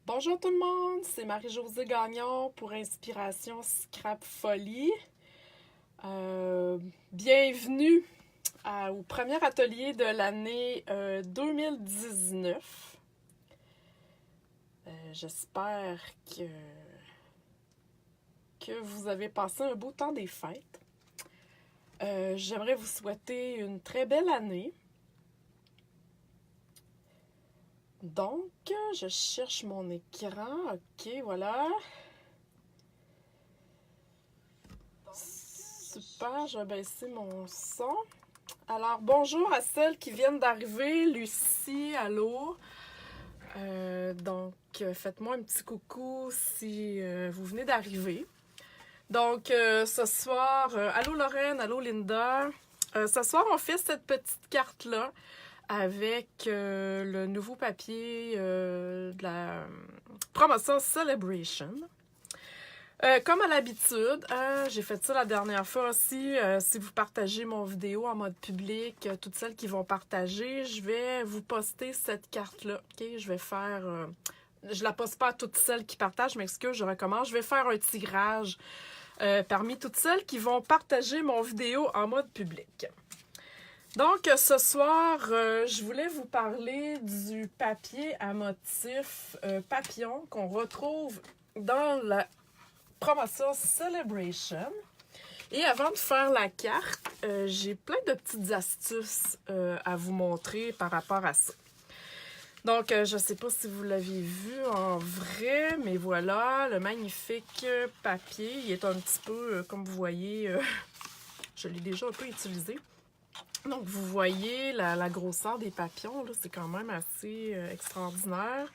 Bonjour tout le monde, c'est Marie-Josée Gagnon pour Inspiration Scrap Folie. Bienvenue au premier atelier de l'année 2019. J'espère que vous avez passé un beau temps des fêtes. J'aimerais vous souhaiter une très belle année. Donc, je cherche mon écran. OK, voilà. Super, je vais baisser mon son. Alors, bonjour à celles qui viennent d'arriver. Lucie, allô. Faites-moi un petit coucou si vous venez d'arriver. Donc, ce soir, allô Lorraine, allô Linda. Ce soir, on fait cette petite carte-là avec le nouveau papier de la promotion Celebration. Comme à l'habitude, j'ai fait ça la dernière fois aussi. Si vous partagez mon vidéo en mode public, toutes celles qui vont partager, je vais vous poster cette carte-là. OK? Je vais faire... je la poste pas à toutes celles qui partagent, je m'excuse, je recommence. Je vais faire un tirage parmi toutes celles qui vont partager mon vidéo en mode public. Donc, ce soir, je voulais vous parler du papier à motif papillon qu'on retrouve dans la promotion Celebration. Et avant de faire la carte, j'ai plein de petites astuces à vous montrer par rapport à ça. Donc, je ne sais pas si vous l'avez vu en vrai, mais voilà, le magnifique papier. Il est un petit peu, comme vous voyez, je l'ai déjà un peu utilisé. Donc, vous voyez la grosseur des papillons, là, c'est quand même assez extraordinaire.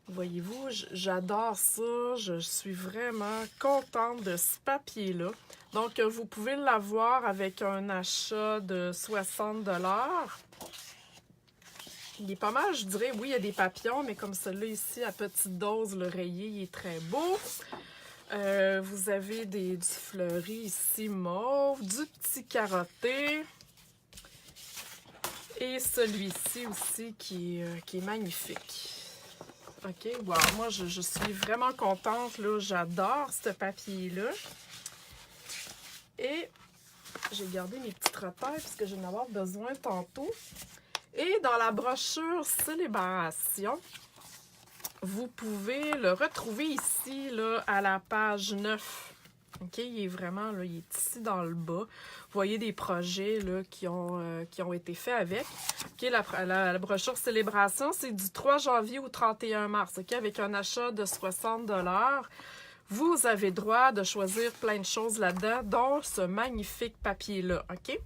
Voyez-vous, j'adore ça. Je suis vraiment contente de ce papier-là. Donc, vous pouvez l'avoir avec un achat de 60 $. Il est pas mal, je dirais. Oui, il y a des papillons, mais comme celui-là ici, à petite dose, le rayé, il est très beau. Vous avez du fleuri ici mauve, du petit carotté. Et celui-ci aussi qui est magnifique. OK, wow, moi je suis vraiment contente, là, j'adore ce papier-là. Et j'ai gardé mes petites repères puisque je vais en avoir besoin tantôt. Et dans la brochure Célébration, vous pouvez le retrouver ici, là, à la page 9. OK, il est vraiment, là, il est ici dans le bas. Vous voyez des projets là, qui ont été faits avec. OK, la brochure Célébration, c'est du 3 janvier au 31 mars. OK, avec un achat de 60 $. Vous avez droit de choisir plein de choses là-dedans, dont ce magnifique papier-là. OK?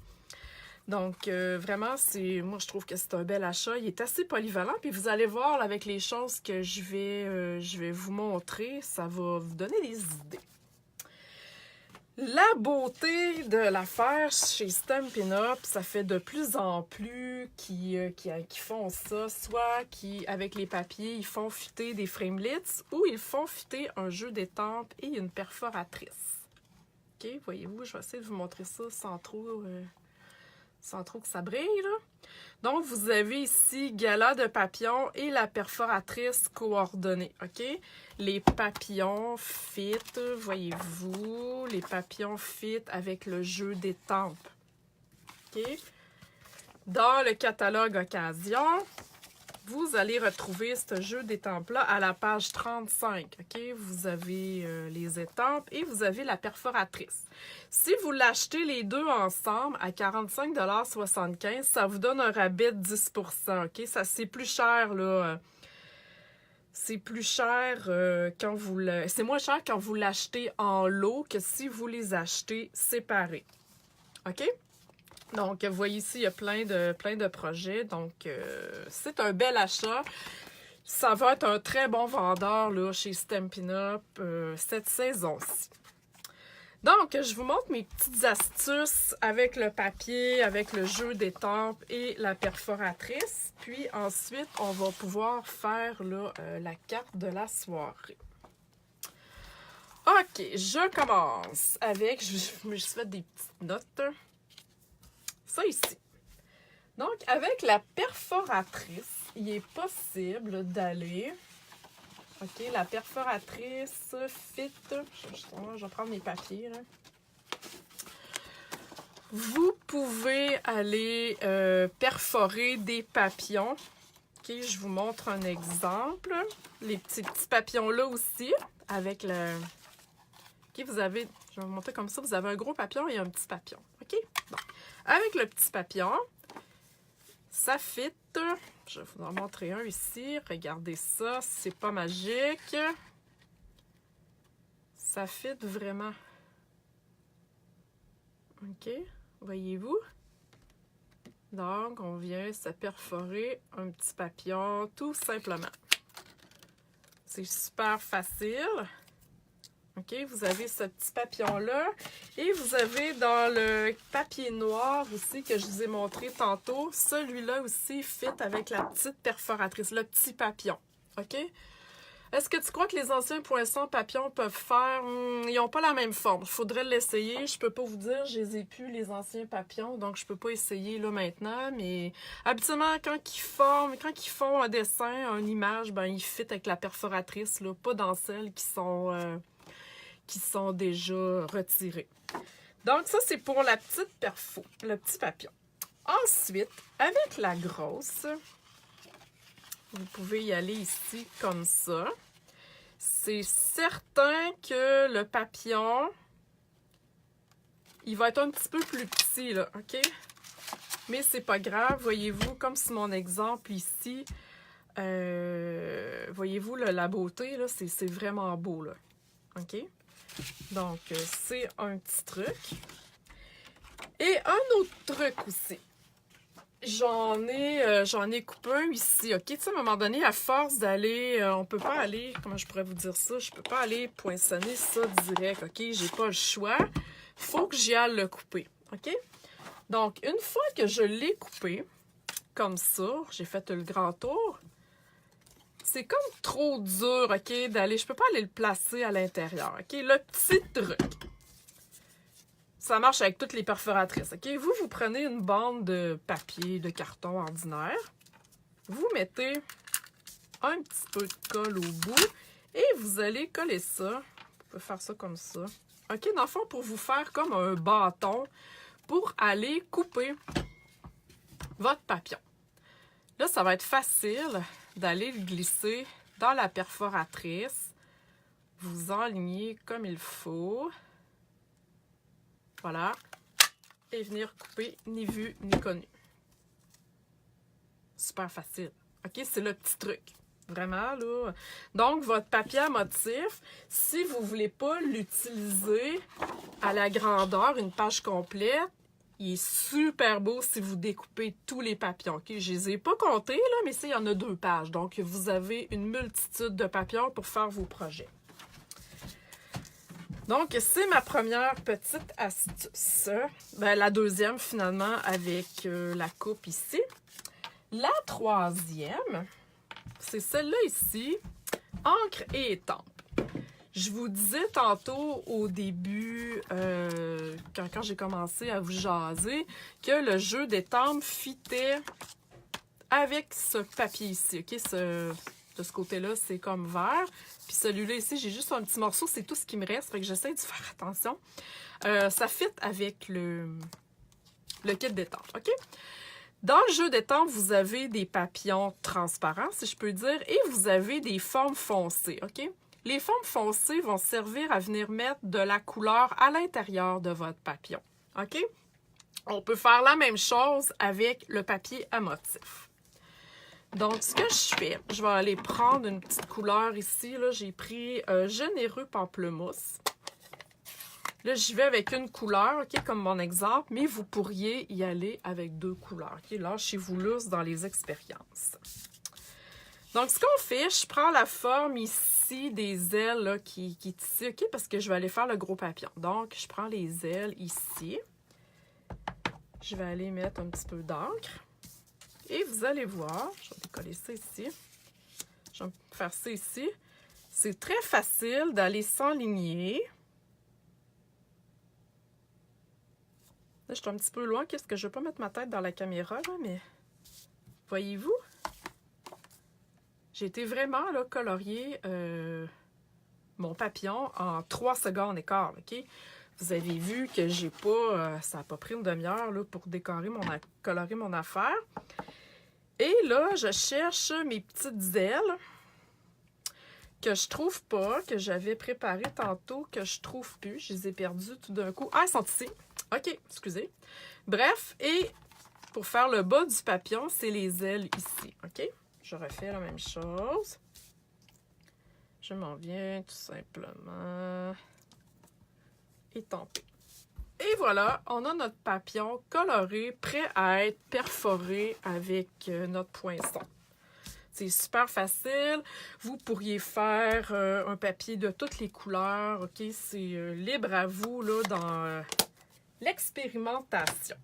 Donc, vraiment, moi, je trouve que c'est un bel achat. Il est assez polyvalent. Puis, vous allez voir, là, avec les choses que je vais vous montrer, ça va vous donner des idées. La beauté de l'affaire chez Stampin' Up, ça fait de plus en plus qui font ça, soit qui, avec les papiers, ils font fitter des framelits ou ils font fitter un jeu d'étampes et une perforatrice. OK, voyez-vous, je vais essayer de vous montrer ça sans trop que ça brille, là. Donc, vous avez ici Gala de papillons et la perforatrice coordonnée, OK? Les papillons fit, voyez-vous, les papillons fit avec le jeu d'étampes, OK? Dans le catalogue Occasion, vous allez retrouver ce jeu d'étampes-là à la page 35, OK? Vous avez les étampes et vous avez la perforatrice. Si vous l'achetez les deux ensemble à 45,75 $, ça vous donne un rabais de 10 %, OK? Ça, c'est plus cher, là. C'est plus cher quand vous le... C'est moins cher quand vous l'achetez en lot que si vous les achetez séparés. OK? Donc, vous voyez ici, il y a plein de projets. Donc, c'est un bel achat. Ça va être un très bon vendeur là, chez Stampin' Up cette saison-ci. Donc, je vous montre mes petites astuces avec le papier, avec le jeu d'étampes et la perforatrice. Puis ensuite, on va pouvoir faire là, la carte de la soirée. OK, je commence avec... Je me suis fait des petites notes. Ça ici. Donc, avec la perforatrice, il est possible d'aller OK, la perforatrice Fit. Je vais prendre mes papiers, là. Vous pouvez aller perforer des papillons. OK, je vous montre un exemple. Les petits papillons-là aussi, avec le... OK, vous avez... Je vais vous montrer comme ça. Vous avez un gros papillon et un petit papillon. OK? Bon. Avec le petit papillon, ça fit. Je vais vous en montrer un ici. Regardez ça. C'est pas magique. Ça fit vraiment. OK? Voyez-vous? Donc, on vient se perforer un petit papillon, tout simplement. C'est super facile. OK? Vous avez ce petit papillon-là. Et vous avez dans le papier noir aussi que je vous ai montré tantôt, celui-là aussi fit avec la petite perforatrice, le petit papillon. OK? Est-ce que tu crois que les anciens poinçons papillons peuvent faire... ils n'ont pas la même forme. Il faudrait l'essayer. Je peux pas vous dire, je les ai plus, les anciens papillons, donc je peux pas essayer là maintenant. Mais habituellement, quand ils font un dessin, une image, ben ils fit avec la perforatrice, là, pas dans celles qui sont déjà retirées. Donc ça, c'est pour la petite perfo, le petit papillon. Ensuite, avec la grosse... Vous pouvez y aller ici comme ça. C'est certain que le papillon, il va être un petit peu plus petit, là, OK? Mais c'est pas grave, voyez-vous, comme sur mon exemple ici, voyez-vous la beauté, là, c'est vraiment beau, là, OK? Donc, c'est un petit truc. Et un autre truc aussi. J'en ai coupé un ici, OK? Tu sais, à un moment donné, à force d'aller... on peut pas aller... Comment je pourrais vous dire ça? Je peux pas aller poinçonner ça direct, OK? J'ai pas le choix. Faut que j'y aille le couper, OK? Donc, une fois que je l'ai coupé, comme ça, j'ai fait le grand tour, c'est comme trop dur, OK, d'aller... Je peux pas aller le placer à l'intérieur, OK? Le petit truc... Ça marche avec toutes les perforatrices, OK? Vous prenez une bande de papier, de carton ordinaire. Vous mettez un petit peu de colle au bout et vous allez coller ça. Vous pouvez faire ça comme ça. OK? Dans le fond, pour vous faire comme un bâton pour aller couper votre papillon. Là, ça va être facile d'aller le glisser dans la perforatrice. Vous enlignez comme il faut. Voilà. Et venir couper ni vu ni connu. Super facile. OK? C'est le petit truc. Vraiment, là. Donc, votre papier à motif, si vous ne voulez pas l'utiliser à la grandeur, une page complète, il est super beau si vous découpez tous les papillons. OK? Je ne les ai pas comptés, là, mais il y en a 2 pages. Donc, vous avez une multitude de papillons pour faire vos projets. Donc, c'est ma première petite astuce. Ben, la deuxième, finalement, avec la coupe ici. La troisième, c'est celle-là ici, encre et étampe. Je vous disais tantôt au début, quand j'ai commencé à vous jaser, que le jeu d'étampe fitait avec ce papier ici. OK? De ce côté-là, c'est comme vert. Puis celui-là ici, j'ai juste un petit morceau. C'est tout ce qui me reste. Fait que j'essaie de faire attention. Ça fit avec le kit d'étampe. OK? Dans le jeu d'étampe, vous avez des papillons transparents, si je peux dire, et vous avez des formes foncées. OK? Les formes foncées vont servir à venir mettre de la couleur à l'intérieur de votre papillon. OK? On peut faire la même chose avec le papier à motif. Donc, ce que je fais, je vais aller prendre une petite couleur ici. Là, j'ai pris Généreux Pamplemousse. Là, j'y vais avec une couleur, OK, comme mon exemple, mais vous pourriez y aller avec 2 couleurs. OK, lâchez-vous lousse dans les expériences. Donc, ce qu'on fait, je prends la forme ici des ailes là, qui est ici, OK, parce que je vais aller faire le gros papillon. Donc, je prends les ailes ici. Je vais aller mettre un petit peu d'encre. Et vous allez voir, je vais décoller ça ici. Je vais faire ça ici. C'est très facile d'aller s'enligner. Là, je suis un petit peu loin, parce que je ne vais pas mettre ma tête dans la caméra, là, mais voyez-vous? J'ai été vraiment là, colorier mon papillon en 3 secondes et quart, OK? Vous avez vu que j'ai pas... ça n'a pas pris une demi-heure là, pour colorer mon affaire. Et là, je cherche mes petites ailes que je trouve pas, que j'avais préparées tantôt, que je trouve plus. Je les ai perdues tout d'un coup. Ah, elles sont ici. OK, excusez. Bref, et pour faire le bas du papillon, c'est les ailes ici, OK? Je refais la même chose. Je m'en viens tout simplement étamper. Et voilà, on a notre papillon coloré, prêt à être perforé avec notre poinçon. C'est super facile. Vous pourriez faire un papier de toutes les couleurs, OK? C'est libre à vous là, dans l'expérimentation.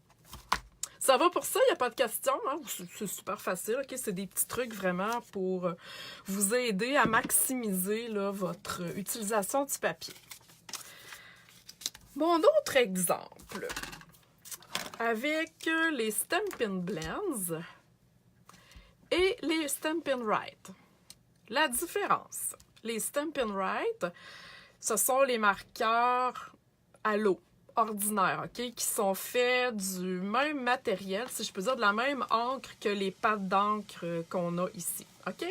Ça va pour ça, il n'y a pas de question. Hein? C'est super facile, OK? C'est des petits trucs vraiment pour vous aider à maximiser là, votre utilisation du papier. Mon autre exemple, avec les Stampin' Blends et les Stampin' Write. La différence, les Stampin' Write, ce sont les marqueurs à l'eau ordinaires, OK, qui sont faits du même matériel, si je peux dire, de la même encre que les pattes d'encre qu'on a ici, OK?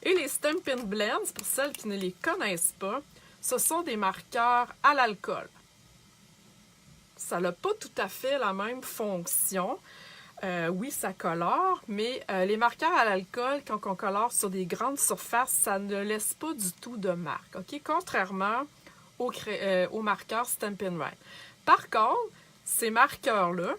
Et les Stampin' Blends, pour celles qui ne les connaissent pas, ce sont des marqueurs à l'alcool. Ça n'a pas tout à fait la même fonction. Oui, ça colore, mais les marqueurs à l'alcool, quand on colore sur des grandes surfaces, ça ne laisse pas du tout de marque, OK? Contrairement aux marqueurs Stampin' Write. Par contre, ces marqueurs-là,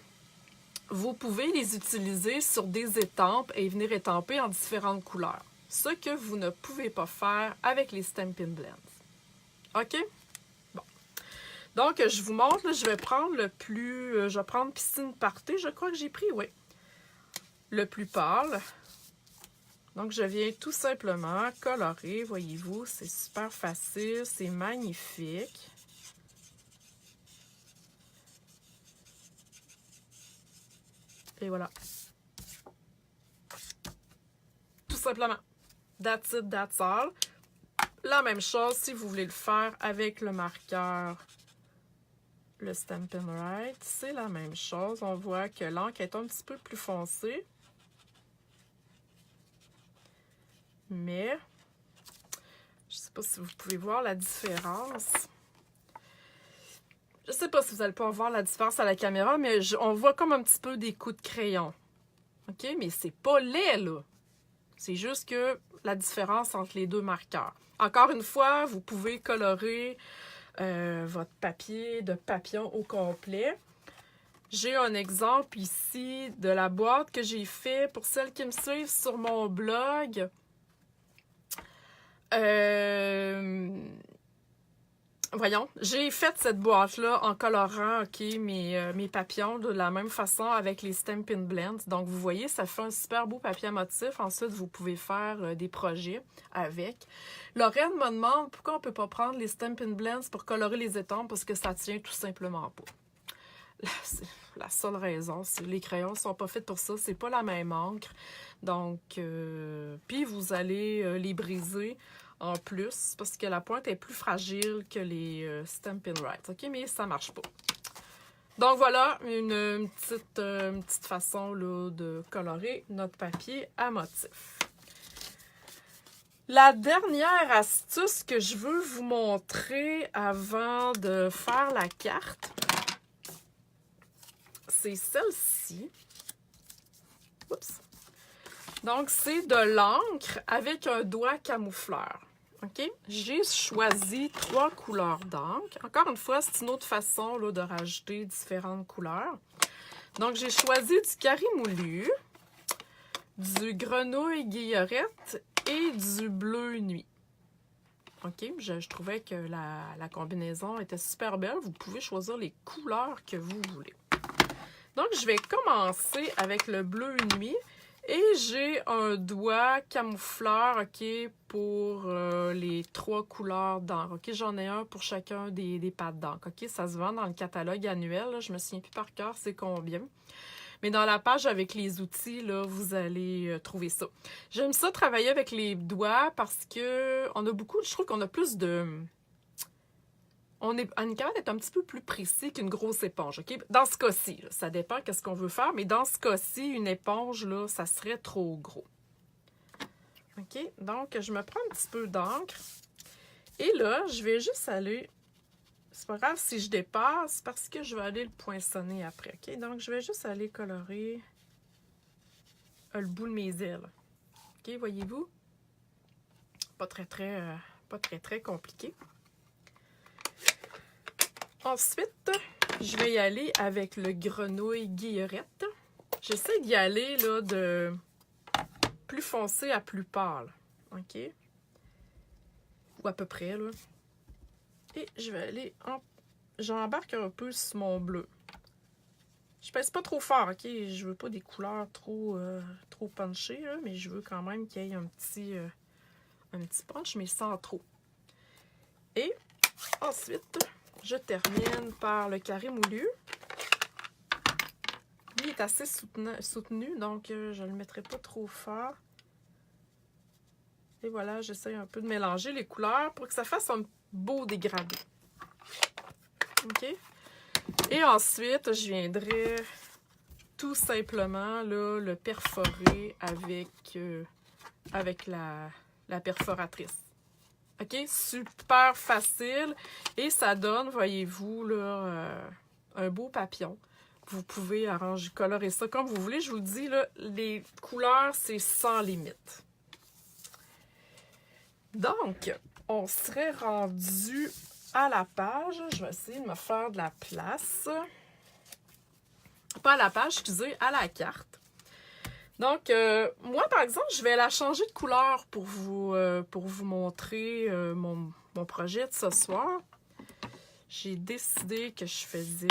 vous pouvez les utiliser sur des étampes et venir étamper en différentes couleurs. Ce que vous ne pouvez pas faire avec les Stampin' Blends. OK? Donc, je vous montre, là, je vais prendre je vais prendre Piscine Party, je crois que j'ai pris, oui. Le plus pâle. Donc, je viens tout simplement colorer, voyez-vous, c'est super facile, c'est magnifique. Et voilà. Tout simplement. That's it, that's all. La même chose si vous voulez le faire avec le marqueur le Stampin' Write, c'est la même chose. On voit que l'encre est un petit peu plus foncée. Mais, je ne sais pas si vous pouvez voir la différence. Je ne sais pas si vous allez pouvoir voir la différence à la caméra, mais on voit comme un petit peu des coups de crayon. OK? Mais c'est pas laid, là. C'est juste que la différence entre les deux marqueurs. Encore une fois, vous pouvez colorer votre papier de papillon au complet. J'ai un exemple ici de la boîte que j'ai fait pour celles qui me suivent sur mon blog. Voyons, j'ai fait cette boîte-là en colorant mes papillons de la même façon avec les Stampin' Blends. Donc, vous voyez, ça fait un super beau papier à motif. Ensuite, vous pouvez faire des projets avec. Lorraine me demande pourquoi on ne peut pas prendre les Stampin' Blends pour colorer les étampes parce que ça tient tout simplement pas. C'est la seule raison. Les crayons ne sont pas faits pour ça. C'est pas la même encre. Donc, puis vous allez les briser en plus, parce que la pointe est plus fragile que les Stampin' Write, OK? Mais ça marche pas. Donc voilà, une petite façon là, de colorer notre papier à motif. La dernière astuce que je veux vous montrer avant de faire la carte, c'est celle-ci. Oups! Donc, c'est de l'encre avec un doigt camoufleur. OK? J'ai choisi 3 couleurs d'encre. Encore une fois, c'est une autre façon là, de rajouter différentes couleurs. Donc, j'ai choisi du carré moulu, du grenouille guillerette et du bleu nuit. OK? Je trouvais que la combinaison était super belle. Vous pouvez choisir les couleurs que vous voulez. Donc, je vais commencer avec le bleu nuit. Et j'ai un doigt camoufleur, OK, pour les 3 couleurs d'encre. OK, j'en ai un pour chacun des pattes d'encre. OK, ça se vend dans le catalogue annuel. Là, je me souviens plus par cœur c'est combien. Mais dans la page avec les outils, là, vous allez trouver ça. J'aime ça travailler avec les doigts parce que on a beaucoup, je trouve qu'on a plus de... On est capable d'être un petit peu plus précis qu'une grosse éponge, OK? Dans ce cas-ci, là, ça dépend qu'est-ce qu'on veut faire, mais dans ce cas-ci, une éponge, là, ça serait trop gros. OK? Donc, je me prends un petit peu d'encre. Et là, je vais juste aller... C'est pas grave si je dépasse parce que je vais aller le poinçonner après, OK? Donc, je vais juste aller colorer le bout de mes ailes. OK, voyez-vous? Pas très compliqué. Ensuite, je vais y aller avec le grenouille guillerette. J'essaie d'y aller là, de plus foncé à plus pâle. OK? Ou à peu près, là. Et je vais aller j'embarque un peu sur mon bleu. Je pèse pas trop fort, OK? Je veux pas des couleurs trop punchées, là, mais je veux quand même qu'il y ait un petit punch, mais sans trop. Et ensuite, je termine par le carré moulu. Lui est assez soutenu, donc je ne le mettrai pas trop fort. Et voilà, j'essaie un peu de mélanger les couleurs pour que ça fasse un beau dégradé. OK? Et ensuite, je viendrai tout simplement là, le perforer avec la perforatrice. OK? Super facile. Et ça donne, voyez-vous, là, un beau papillon. Vous pouvez colorer ça comme vous voulez. Je vous le dis, là, les couleurs, c'est sans limite. Donc, on serait rendu à la page. Je vais essayer de me faire de la place. Pas à la page, excusez, à la carte. Donc, moi, par exemple, je vais la changer de couleur pour vous montrer mon projet de ce soir. J'ai décidé que je faisais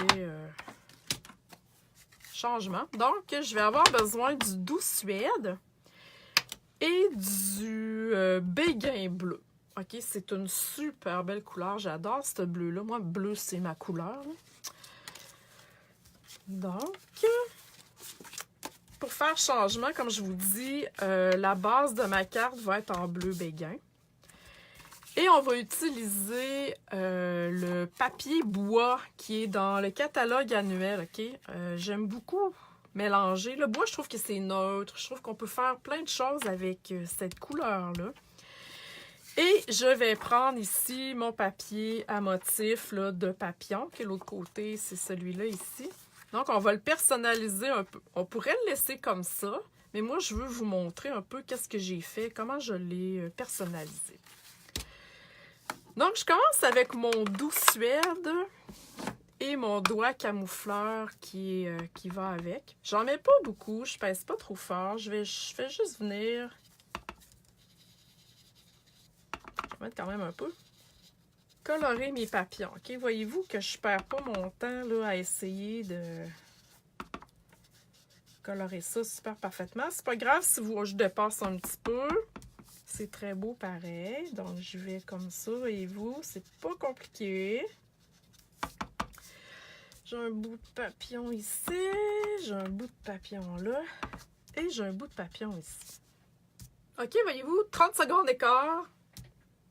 changement. Donc, je vais avoir besoin du doux suède et du béguin bleu. OK, c'est une super belle couleur. J'adore ce bleu-là. Moi, bleu, c'est ma couleur. Donc, pour faire changement, comme je vous dis, la base de ma carte va être en bleu béguin. Et on va utiliser le papier bois qui est dans le catalogue annuel, OK? J'aime beaucoup mélanger. Le bois, je trouve que c'est neutre. Je trouve qu'on peut faire plein de choses avec cette couleur-là. Et je vais prendre ici mon papier à motif là, de papillon, qui est l'autre côté, c'est celui-là ici. Donc, on va le personnaliser un peu. On pourrait le laisser comme ça, mais moi, je veux vous montrer un peu qu'est-ce que j'ai fait, comment je l'ai personnalisé. Donc, je commence avec mon doux suède et mon doigt camoufleur qui va avec. J'en mets pas beaucoup, je pèse pas trop fort. Je fais juste venir... Je vais mettre quand même un peu. Colorer mes papillons. OK? Voyez-vous que je perds pas mon temps là, à essayer de colorer ça super parfaitement. C'est pas grave si je dépasse un petit peu. C'est très beau pareil. Donc, je vais comme ça. Voyez-vous, c'est pas compliqué. J'ai un bout de papillon ici. J'ai un bout de papillon là. Et j'ai un bout de papillon ici. OK, voyez-vous, 30 secondes d'écart.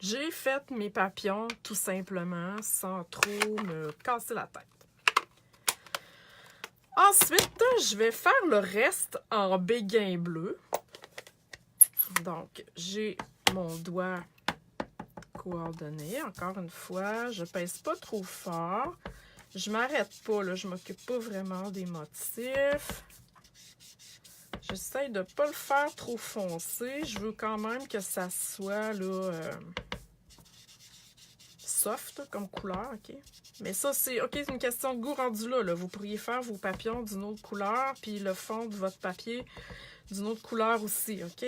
J'ai fait mes papillons tout simplement sans trop me casser la tête. Ensuite, je vais faire le reste en béguin bleu. Donc, j'ai mon doigt coordonné. Encore une fois, je pèse pas trop fort. Je m'arrête pas, là. Je m'occupe pas vraiment des motifs. J'essaie de pas le faire trop foncé. Je veux quand même que ça soit, là... soft comme couleur, OK? Mais ça, c'est c'est une question de goût rendu là. Vous pourriez faire vos papillons d'une autre couleur, puis le fond de votre papier d'une autre couleur aussi, OK?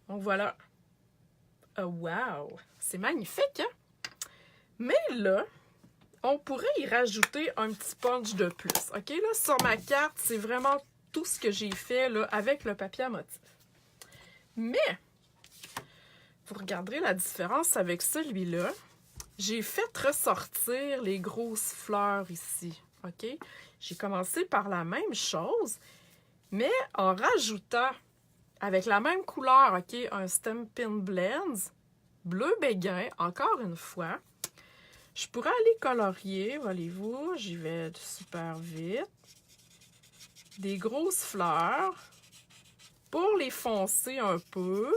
Donc, voilà. Oh, wow! C'est magnifique, hein? Mais là, on pourrait y rajouter un petit punch de plus, OK? Là, sur ma carte, c'est vraiment tout ce que j'ai fait là, avec le papier à motif. Mais... vous regarderez la différence avec celui-là. J'ai fait ressortir les grosses fleurs ici, OK? j'ai commencé par la même chose, mais en rajoutant avec la même couleur, OK, un Stampin' Blends, bleu béguin, encore une fois. Je pourrais aller colorier, voyez-vous, j'y vais super vite. Des grosses fleurs pour les foncer un peu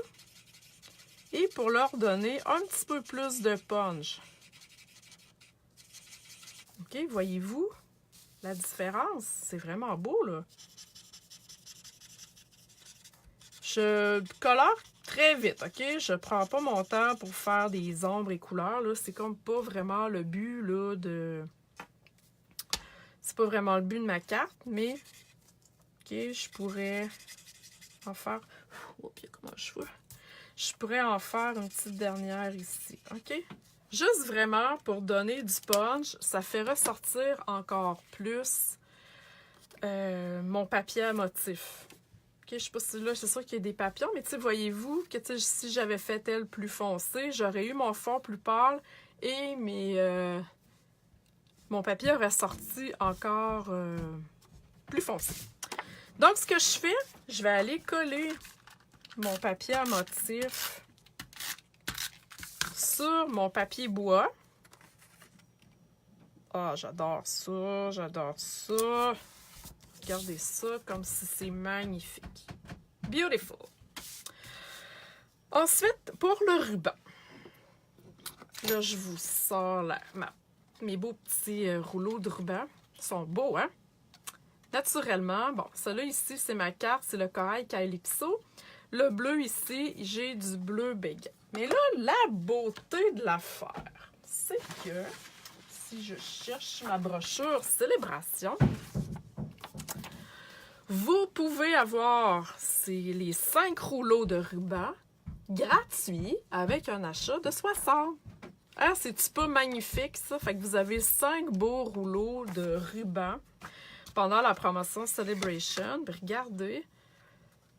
et pour leur donner un petit peu plus de punch. OK, voyez-vous la différence? C'est vraiment beau, là. Je colore très vite, OK? Je prends pas mon temps pour faire des ombres et couleurs, là. C'est comme pas vraiment le but, là, de... C'est pas vraiment le but de ma carte, mais... OK, je pourrais en faire... Oh, puis comment je fais? Je pourrais en faire une petite dernière ici, OK? Juste vraiment pour donner du punch, ça fait ressortir encore plus mon papier à motif. OK, je sais pas si là, c'est sûr qu'il y a des papillons, mais tu sais, voyez-vous que si j'avais fait elle plus foncée, j'aurais eu mon fond plus pâle et mon papier aurait sorti encore plus foncé. Donc, ce que je fais, je vais aller coller mon papier à motif sur mon papier bois. Ah, j'adore ça, j'adore ça. Regardez ça comme si c'est magnifique. Beautiful. Ensuite, pour le ruban. Là, je vous sors mes beaux petits rouleaux de ruban. Ils sont beaux, hein? Naturellement, bon, celui-là ici, c'est ma carte, c'est le corail Calypso. Le bleu ici, j'ai du bleu béguin. Mais là, la beauté de l'affaire, c'est que si je cherche ma brochure Célébration, vous pouvez avoir les 5 rouleaux de ruban gratuits avec un achat de 60. Ah, c'est-tu pas magnifique, ça? Fait que vous avez 5 beaux rouleaux de ruban pendant la promotion Celebration. Puis regardez,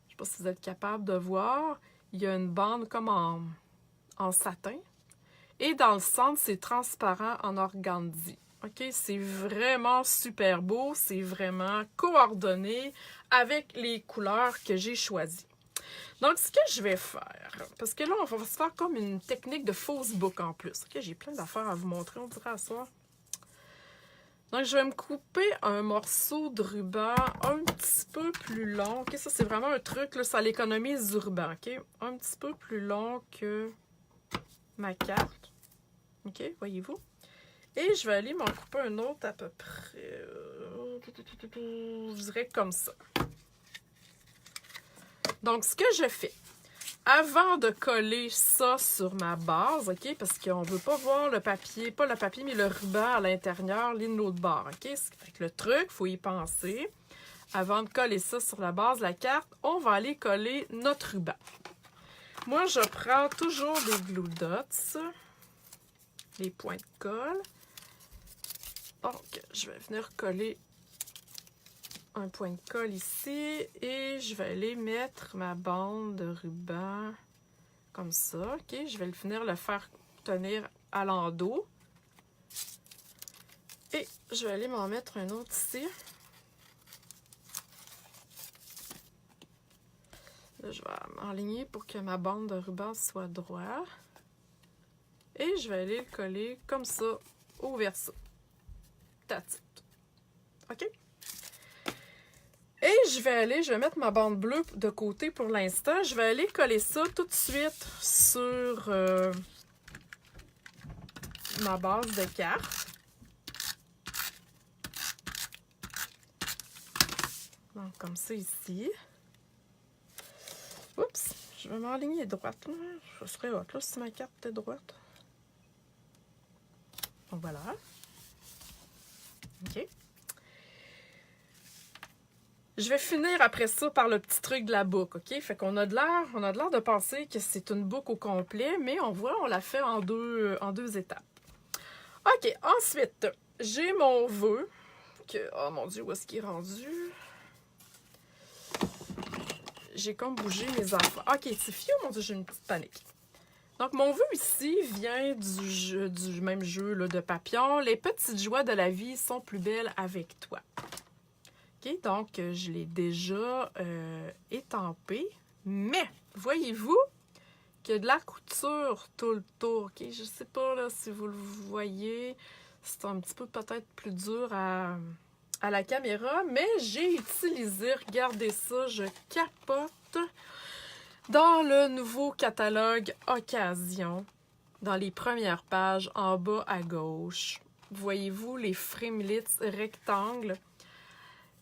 je sais pas si vous êtes capable de voir, il y a une bande comme en satin. Et dans le centre, c'est transparent en organdie. OK? C'est vraiment super beau. C'est vraiment coordonné avec les couleurs que j'ai choisies. Donc, ce que je vais faire, parce que là, on va se faire comme une technique de fausse boucle en plus. OK? J'ai plein d'affaires à vous montrer, on dirait à soir. Donc, je vais me couper un morceau de ruban un petit peu plus long. OK? Ça, c'est vraiment un truc, là, ça l'économise du ruban. OK? Un petit peu plus long que ma carte. OK? Voyez-vous? Et je vais aller m'en couper un autre à peu près, je dirais comme ça. Donc, ce que je fais, avant de coller ça sur ma base, OK, parce qu'on ne veut pas voir le papier, pas le papier, mais le ruban à l'intérieur, l'une de l'autre bord, OK? Fait que le truc, il faut y penser. Avant de coller ça sur la base de la carte, on va aller coller notre ruban. Moi, je prends toujours des glue dots, les points de colle. Donc, je vais venir coller un point de colle ici et je vais aller mettre ma bande de ruban comme ça. OK, je vais venir le faire tenir à l'endos. Et je vais aller m'en mettre un autre ici. Là, je vais m'enligner pour que ma bande de ruban soit droite. Et je vais aller le coller comme ça au verso. That's it. OK? Et je vais mettre ma bande bleue de côté pour l'instant. Je vais aller coller ça tout de suite sur ma base de carte. Donc, comme ça ici. Oups, je vais m'enligner droite. Je serais hot là si ma carte était droite. Donc voilà. OK. Je vais finir après ça par le petit truc de la boucle, OK? Fait qu'on a de l'air de penser que c'est une boucle au complet, mais on voit, on la fait en deux étapes. OK, ensuite, j'ai mon vœu. Oh mon Dieu, où est-ce qu'il est rendu? J'ai comme bougé mes affaires. OK, c'est fiu, mon Dieu, j'ai une petite panique. Donc, mon vœu ici vient du même jeu là, de papillon. Les petites joies de la vie sont plus belles avec toi. OK, donc je l'ai déjà étampé. Mais, voyez-vous qu'il y a de la couture tout le tour. OK, je sais pas là, si vous le voyez. C'est un petit peu peut-être plus dur à la caméra. Mais j'ai utilisé, regardez ça, je capote. Dans le nouveau catalogue Occasion, dans les premières pages en bas à gauche, voyez-vous les framelits rectangles.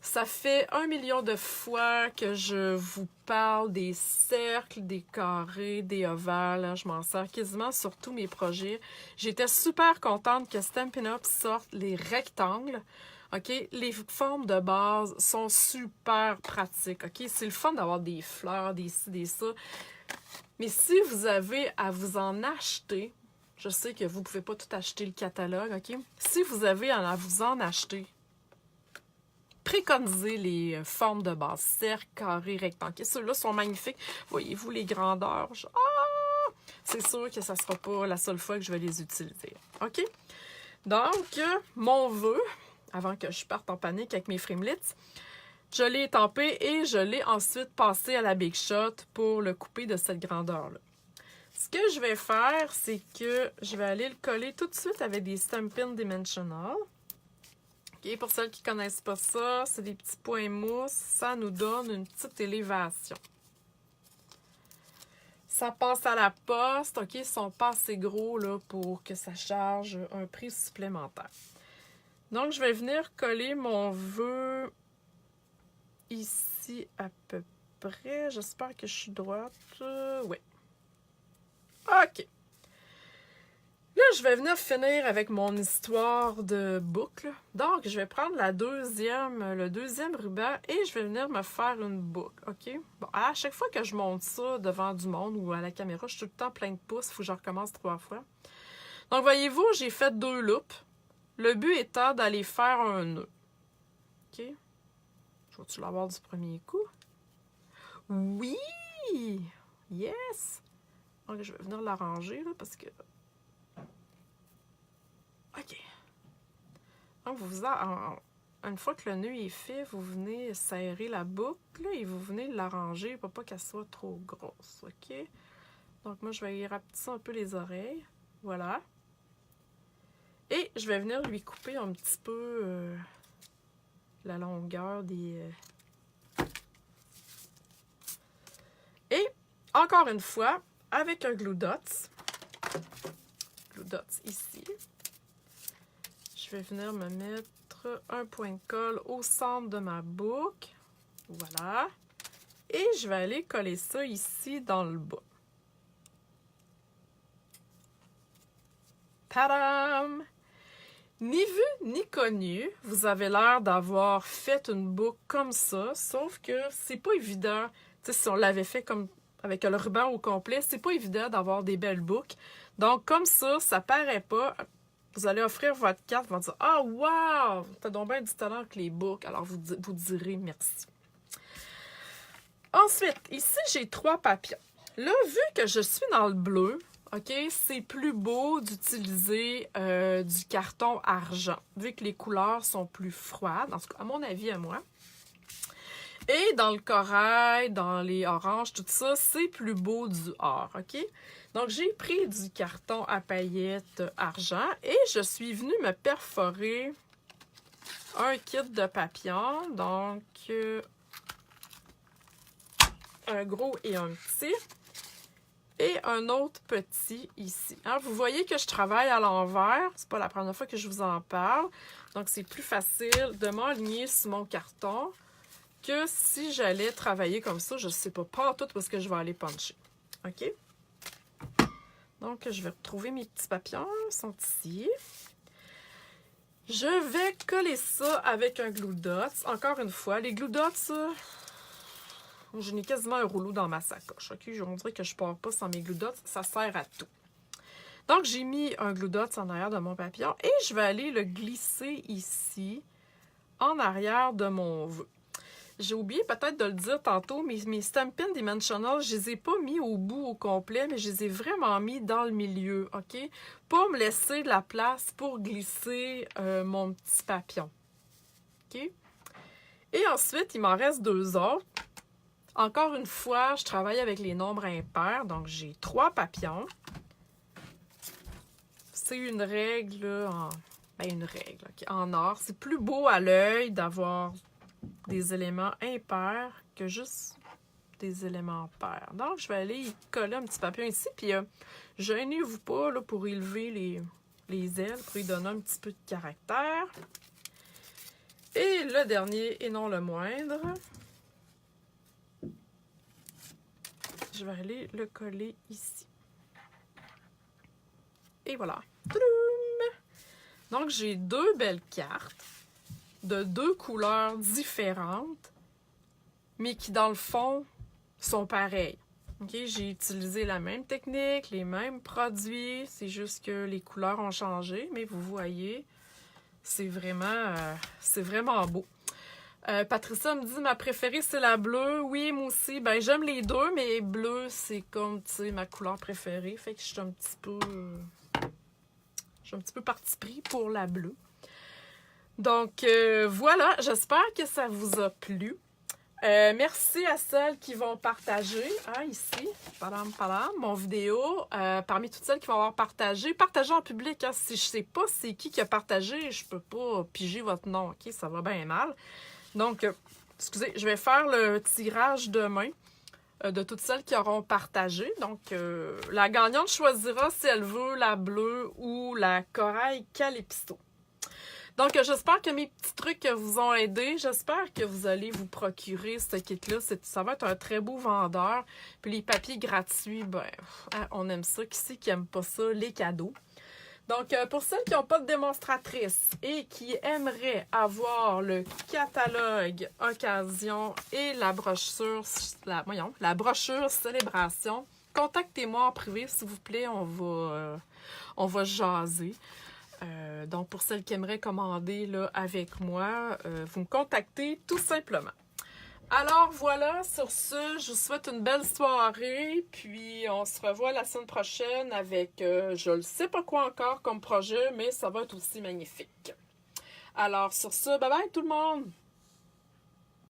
Ça fait 1 million de fois que je vous parle des cercles, des carrés, des ovales. Je m'en sers quasiment sur tous mes projets. J'étais super contente que Stampin' Up! Sorte les rectangles. OK? Les formes de base sont super pratiques. OK? C'est le fun d'avoir des fleurs, des ci, des ça. Mais si vous avez à vous en acheter, je sais que vous ne pouvez pas tout acheter le catalogue, OK? Si vous avez à vous en acheter, préconisez les formes de base, cercle, carré, rectangle. Ceux-là sont magnifiques. Voyez-vous les grandeurs? C'est sûr que ça ne sera pas la seule fois que je vais les utiliser. OK? Donc, mon vœu, avant que je parte en panique avec mes framelits, je l'ai étampé et je l'ai ensuite passé à la Big Shot pour le couper de cette grandeur-là. Ce que je vais faire, c'est que je vais aller le coller tout de suite avec des Stampin' Dimensional. Okay, pour celles qui ne connaissent pas ça, c'est des petits points mousse. Ça nous donne une petite élévation. Ça passe à la poste. OK, ils ne sont pas assez gros là, pour que ça charge un prix supplémentaire. Donc, je vais venir coller mon vœu ici à peu près. J'espère que je suis droite. Oui. OK. Là, je vais venir finir avec mon histoire de boucle. Donc, je vais prendre le deuxième ruban et je vais venir me faire une boucle, OK? Bon, à chaque fois que je monte ça devant du monde ou à la caméra, je suis tout le temps plein de pouces. Il faut que je recommence 3 fois. Donc, voyez-vous, j'ai fait 2 loupes. Le but étant d'aller faire un nœud. OK? Je vais-tu l'avoir du premier coup? Oui! Yes! Donc, je vais venir l'arranger là, parce que... OK. Donc, une fois que le nœud est fait, vous venez serrer la boucle là, et vous venez l'arranger pour pas qu'elle soit trop grosse. OK? Donc, moi, je vais y rapetisser un peu les oreilles. Voilà. Et je vais venir lui couper un petit peu la longueur des... Et, encore une fois, avec un glue dots ici, je vais venir me mettre un point de colle au centre de ma boucle. Voilà. Et je vais aller coller ça ici dans le bas. Tadam! Ni vu ni connu, vous avez l'air d'avoir fait une boucle comme ça, sauf que c'est pas évident. Tu sais, si on l'avait fait comme avec le ruban au complet, c'est pas évident d'avoir des belles boucles. Donc, comme ça paraît pas. Vous allez offrir votre carte, vous allez dire « Ah, wow! T'as donc bien du talent avec les boucles. » Alors, vous direz merci. Ensuite, ici, j'ai 3 papillons. Là, vu que je suis dans le bleu, OK, c'est plus beau d'utiliser du carton argent, vu que les couleurs sont plus froides, en tout cas, à mon avis, à moi. Et dans le corail, dans les oranges, tout ça, c'est plus beau du or, OK? Donc, j'ai pris du carton à paillettes argent et je suis venue me perforer un kit de papillons. Donc, un gros et un petit. Et un autre petit ici. Hein, vous voyez que je travaille à l'envers. C'est pas la première fois que je vous en parle. Donc, c'est plus facile de m'aligner sur mon carton que si j'allais travailler comme ça. Je ne sais pas tout où est-ce que je vais aller puncher. OK? Donc, je vais retrouver mes petits papillons. Ils sont ici. Je vais coller ça avec un glue dots. Encore une fois, les glue dots, je n'ai quasiment un rouleau dans ma sacoche. OK? On dirait que je ne pars pas sans mes glue dots. Ça sert à tout. Donc, j'ai mis un glue dots en arrière de mon papillon et je vais aller le glisser ici, en arrière de mon vœu. J'ai oublié peut-être de le dire tantôt, mais mes Stampin' Dimensional, je ne les ai pas mis au bout au complet, mais je les ai vraiment mis dans le milieu, OK? Pour me laisser de la place pour glisser mon petit papillon. OK? Et ensuite, il m'en reste 2 autres. Encore une fois, je travaille avec les nombres impairs, donc j'ai 3 papillons. C'est une règle en... Ben, une règle en or. C'est plus beau à l'œil d'avoir des éléments impairs que juste des éléments pairs. Donc, je vais aller y coller un petit papillon ici, puis gênez-vous pas là, pour élever les ailes, pour lui donner un petit peu de caractère. Et le dernier, et non le moindre, je vais aller le coller ici. Et voilà. Toudoum! Donc, j'ai 2 belles cartes de 2 couleurs différentes, mais qui, dans le fond, sont pareilles. Okay? J'ai utilisé la même technique, les mêmes produits, c'est juste que les couleurs ont changé, mais vous voyez, c'est vraiment beau. Patricia me dit, ma préférée, c'est la bleue. Oui, moi aussi. Ben, j'aime les deux, mais bleu, c'est comme, tu sais, ma couleur préférée. Fait que je suis un petit peu parti pris pour la bleue. Donc, voilà. J'espère que ça vous a plu. Merci à celles qui vont partager, ici, mon vidéo. Parmi toutes celles qui vont avoir partagé en public. Hein, si je sais pas c'est qui a partagé, je peux pas piger votre nom, ok? Ça va bien mal. Donc, excusez, je vais faire le tirage demain de toutes celles qui auront partagé. Donc, la gagnante choisira si elle veut la bleue ou la corail calypso. Donc, j'espère que mes petits trucs vous ont aidé. J'espère que vous allez vous procurer ce kit-là. Ça va être un très beau vendeur. Puis les papiers gratuits, ben, on aime ça. Qui c'est qui aime pas ça? Les cadeaux. Donc, pour celles qui n'ont pas de démonstratrice et qui aimeraient avoir le catalogue occasion et la brochure célébration, contactez-moi en privé, s'il vous plaît. On va jaser. Donc, pour celles qui aimeraient commander là, avec moi, vous me contactez tout simplement. Alors voilà, sur ce, je vous souhaite une belle soirée, puis on se revoit la semaine prochaine avec, je ne sais pas quoi encore comme projet, mais ça va être aussi magnifique. Alors sur ce, bye bye tout le monde!